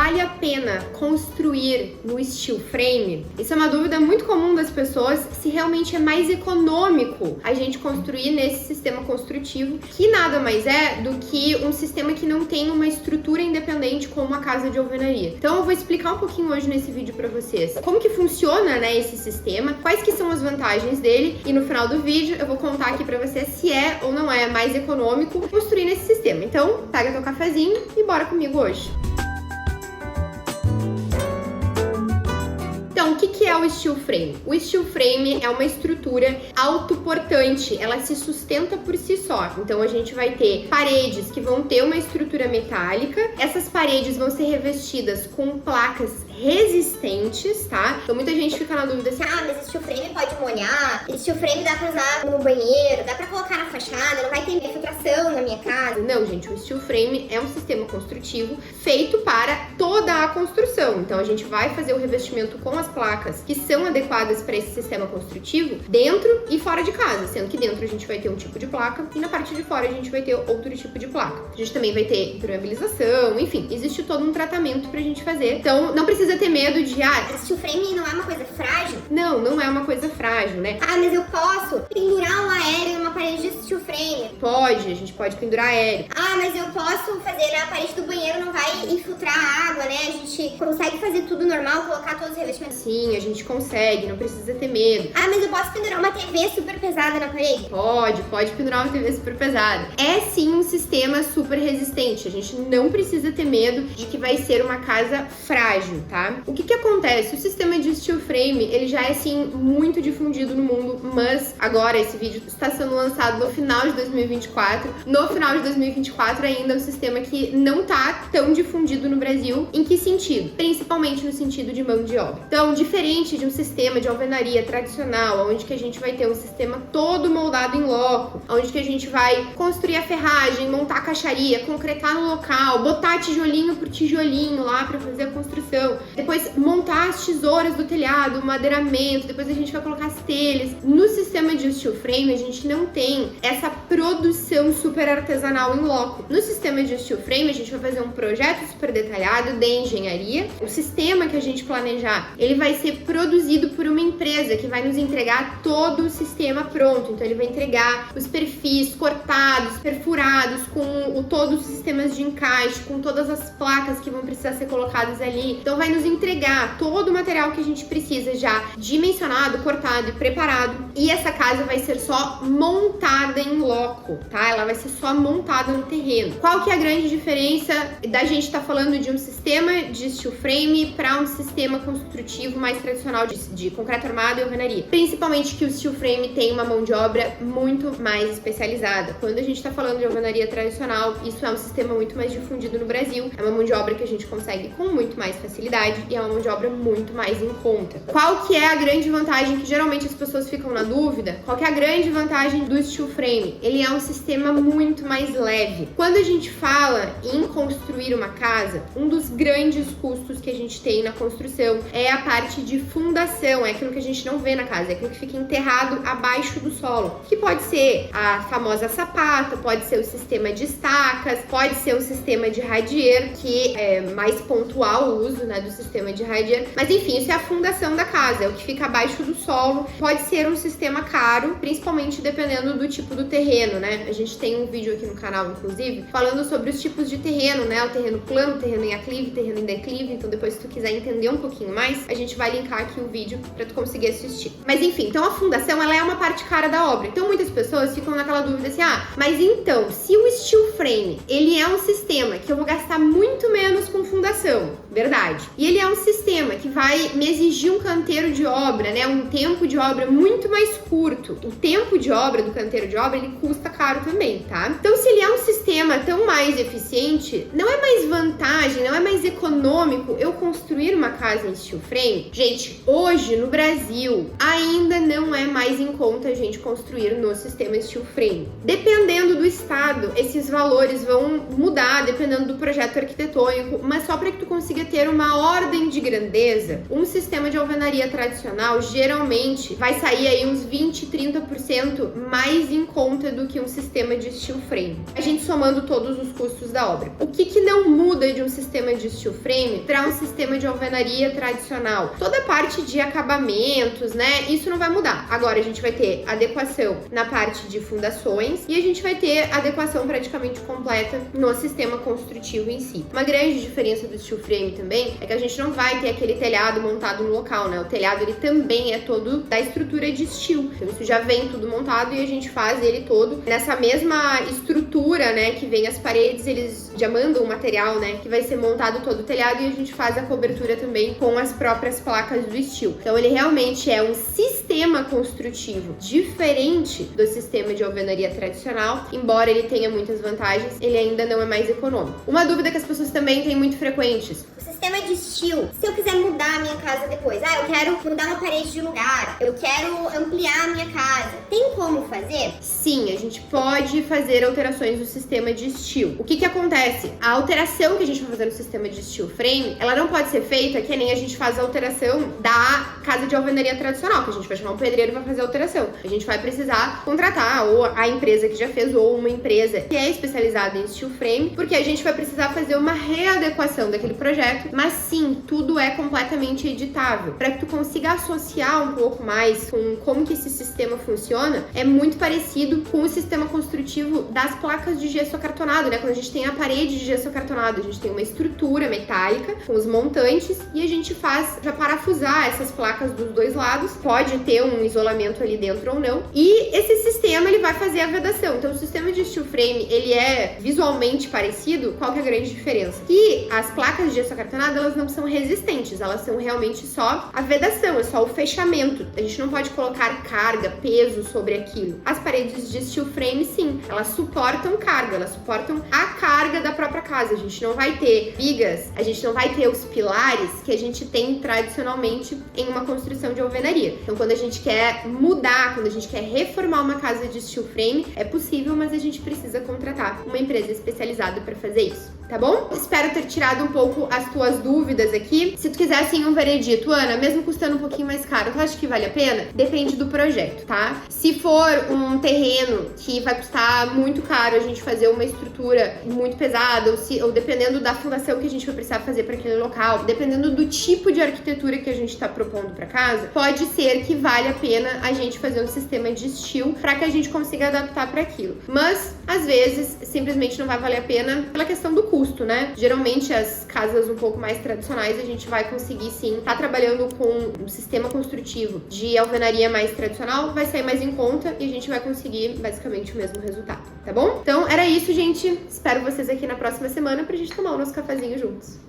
vale a pena construir no steel frame? Isso é uma dúvida muito comum das pessoas, se realmente é mais econômico a gente construir nesse sistema construtivo, que nada mais é do que um sistema que não tem uma estrutura independente como uma casa de alvenaria. Então eu vou explicar um pouquinho hoje nesse vídeo para vocês como que funciona, né, esse sistema, quais que são as vantagens dele, e no final do vídeo eu vou contar aqui para vocês se é ou não é mais econômico construir nesse sistema. Então pega teu cafezinho e bora comigo hoje. Então, o que é o steel frame? O steel frame é uma estrutura autoportante, ela se sustenta por si só. Então, a gente vai ter paredes que vão ter uma estrutura metálica, essas paredes vão ser revestidas com placas resistentes, tá? Então muita gente fica na dúvida assim, mas steel frame pode molhar, steel frame dá pra usar no banheiro, dá pra colocar na fachada, não vai ter infiltração na minha casa. Não, gente, o steel frame é um sistema construtivo feito para toda a construção. Então a gente vai fazer o revestimento com as placas que são adequadas para esse sistema construtivo dentro e fora de casa, sendo que dentro a gente vai ter um tipo de placa e na parte de fora a gente vai ter outro tipo de placa. A gente também vai ter impermeabilização, enfim, existe todo um tratamento pra gente fazer. Então não precisa ter medo de, steel frame não é uma coisa frágil? Não, não é uma coisa frágil, né? Mas eu posso pendurar um aéreo numa parede de steel frame? Pode, a gente pode pendurar aéreo. Mas eu posso fazer na parede do banheiro, não vai infiltrar a água, né? A gente consegue fazer tudo normal, colocar todos os revestimentos? Sim, a gente consegue, não precisa ter medo. Mas eu posso pendurar uma TV super pesada na parede? Pode pendurar uma TV super pesada. É sim um sistema super resistente, a gente não precisa ter medo de que vai ser uma casa frágil, tá? O que acontece? O sistema de steel frame, ele já é assim muito difundido no mundo, mas agora esse vídeo está sendo lançado no final de 2024. No final de 2024 ainda é um sistema que não tá tão difundido no Brasil. Em que sentido? Principalmente no sentido de mão de obra. Então, diferente de um sistema de alvenaria tradicional, onde que a gente vai ter um sistema todo moldado em loco, onde que a gente vai construir a ferragem, montar a caixaria, concretar no local, botar tijolinho por tijolinho lá para fazer a construção, depois montar as tesouras do telhado, o madeiramento, depois a gente vai colocar as telhas. No sistema de steel frame, a gente não tem essa produção super artesanal em loco. No sistema de steel frame, a gente vai fazer um projeto super detalhado de engenharia. O sistema que a gente planejar, ele vai ser produzido por uma empresa que vai nos entregar todo o sistema pronto. Então, ele vai entregar os perfis cortados, perfurados, com todos os sistemas de encaixe, com todas as placas que vão precisar ser colocadas ali. Então, vai nos entregar todo o material que a gente precisa já dimensionado, cortado e preparado. E essa casa vai ser só montada em loco, tá? Ela vai ser só montada no terreno. Qual que é a grande diferença da gente estar falando de um sistema de steel frame para um sistema construtivo mais tradicional de concreto armado e alvenaria? Principalmente que o steel frame tem uma mão de obra muito mais especializada. Quando a gente está falando de alvenaria tradicional, isso é um sistema muito mais difundido no Brasil. É uma mão de obra que a gente consegue com muito mais facilidade e é uma mão de obra muito mais em conta. Qual que é a grande vantagem que geralmente as pessoas ficam na dúvida? Qual que é a grande vantagem do steel frame? Ele é um sistema muito mais leve. Quando a gente fala em construir uma casa, um dos grandes custos que a gente tem na construção é a parte de fundação, é aquilo que a gente não vê na casa, é aquilo que fica enterrado abaixo do solo, que pode ser a famosa sapata, pode ser o sistema de estacas, pode ser o sistema de radier, que é mais pontual o uso, né, do sistema de radier, mas enfim, isso é a fundação da casa, é o que fica abaixo do solo. Pode ser um sistema caro, principalmente dependendo do tipo do terreno, né? A gente tem um vídeo aqui no canal, inclusive, falando sobre os tipos de terreno, né? O terreno plano, o terreno em aclive, terreno em declive. Então depois, se tu quiser entender um pouquinho mais, a gente vai linkar aqui o vídeo pra tu conseguir assistir. Mas enfim, então a fundação, ela é uma parte cara da obra. Então muitas pessoas ficam naquela dúvida assim, mas então, se o steel frame, ele é um sistema que eu vou gastar muito menos com fundação, verdade? E ele é um sistema que vai me exigir um canteiro de obra, né? Um tempo de obra muito mais curto. O tempo de obra do canteiro de obra, ele custa caro também, tá? Então, se ele é um sistema tão mais eficiente, não é mais vantagem, não é mais econômico eu construir uma casa em steel frame? Gente, hoje no Brasil, ainda não é mais em conta a gente construir no sistema steel frame. Dependendo do estado, esses valores vão mudar, dependendo do projeto arquitetônico, mas só para que tu consiga ter uma ordem de grandeza, empresa, um sistema de alvenaria tradicional geralmente vai sair aí uns 20, 30% mais em conta do que um sistema de steel frame. A gente somando todos os custos da obra. O que não muda de um sistema de steel frame para um sistema de alvenaria tradicional? Toda a parte de acabamentos, né? Isso não vai mudar. Agora a gente vai ter adequação na parte de fundações e a gente vai ter adequação praticamente completa no sistema construtivo em si. Uma grande diferença do steel frame também é que a gente não vai ter aquele telhado montado no local, né? O telhado ele também é todo da estrutura de steel. Então isso já vem tudo montado e a gente faz ele todo nessa mesma estrutura, né? Que vem as paredes, eles já mandam o material, né? Que vai ser montado todo o telhado e a gente faz a cobertura também com as próprias placas do steel. Então ele realmente é um sistema construtivo diferente do sistema de alvenaria tradicional, embora ele tenha muitas vantagens, ele ainda não é mais econômico. Uma dúvida que as pessoas também têm muito frequentes: o sistema de steel, se eu quiser mudar a minha casa depois, eu quero mudar uma parede de lugar, eu quero ampliar a minha casa, tem como fazer? Sim, a gente pode fazer alterações no sistema de steel. O que acontece? A alteração que a gente vai fazer no sistema de steel frame, ela não pode ser feita que nem a gente faz a alteração da casa de alvenaria tradicional, que a gente vai chamar um pedreiro e vai fazer a alteração. A gente vai precisar contratar ou a empresa que já fez ou uma empresa que é especializada em steel frame, porque a gente vai precisar fazer uma readequação daquele projeto, mas sim, tudo é completamente editável. Para que tu consiga associar um pouco mais com como que esse sistema funciona, é muito parecido com o sistema construtivo das placas de gesso acartonado, né? Quando a gente tem a parede de gesso acartonado, a gente tem uma estrutura metálica com os montantes e a gente faz já parafusar essas placas dos dois lados. Pode ter um isolamento ali dentro ou não. E esse sistema, ele vai fazer a vedação. Então, o sistema de steel frame, ele é visualmente parecido. Qual que é a grande diferença? Que as placas de gesso acartonado, elas não são resistentes, elas são realmente só a vedação, é só o fechamento. A gente não pode colocar carga, peso sobre aquilo. As paredes de steel frame, sim, elas suportam carga, elas suportam a carga da própria casa. A gente não vai ter vigas, a gente não vai ter os pilares que a gente tem tradicionalmente em uma construção de alvenaria. Então, quando a gente quer mudar, quando a gente quer reformar uma casa de steel frame, é possível, mas a gente precisa contratar uma empresa especializada para fazer isso, tá bom? Espero ter tirado um pouco as tuas dúvidas aqui. Se tu quiser, assim, um veredito, Ana, mesmo custando um pouquinho mais caro, tu acha que vale a pena? Depende do projeto, tá? Se for um terreno que vai custar muito caro a gente fazer uma estrutura muito pesada, ou dependendo da fundação que a gente vai precisar fazer para aquele local, dependendo do tipo de arquitetura que a gente está propondo para casa, pode ser que vale a pena a gente fazer um sistema de steel para que a gente consiga adaptar para aquilo. Mas, às vezes, simplesmente não vai valer a pena pela questão do custo, né? Geralmente, as casas um pouco mais tradicionais, a gente vai conseguir, sim, tá trabalhando com um sistema construtivo de alvenaria mais tradicional, vai sair mais em conta e a gente vai conseguir, basicamente, o mesmo resultado, tá bom? Então, era isso, gente. Espero vocês aqui na próxima semana pra gente tomar o nosso cafezinho juntos.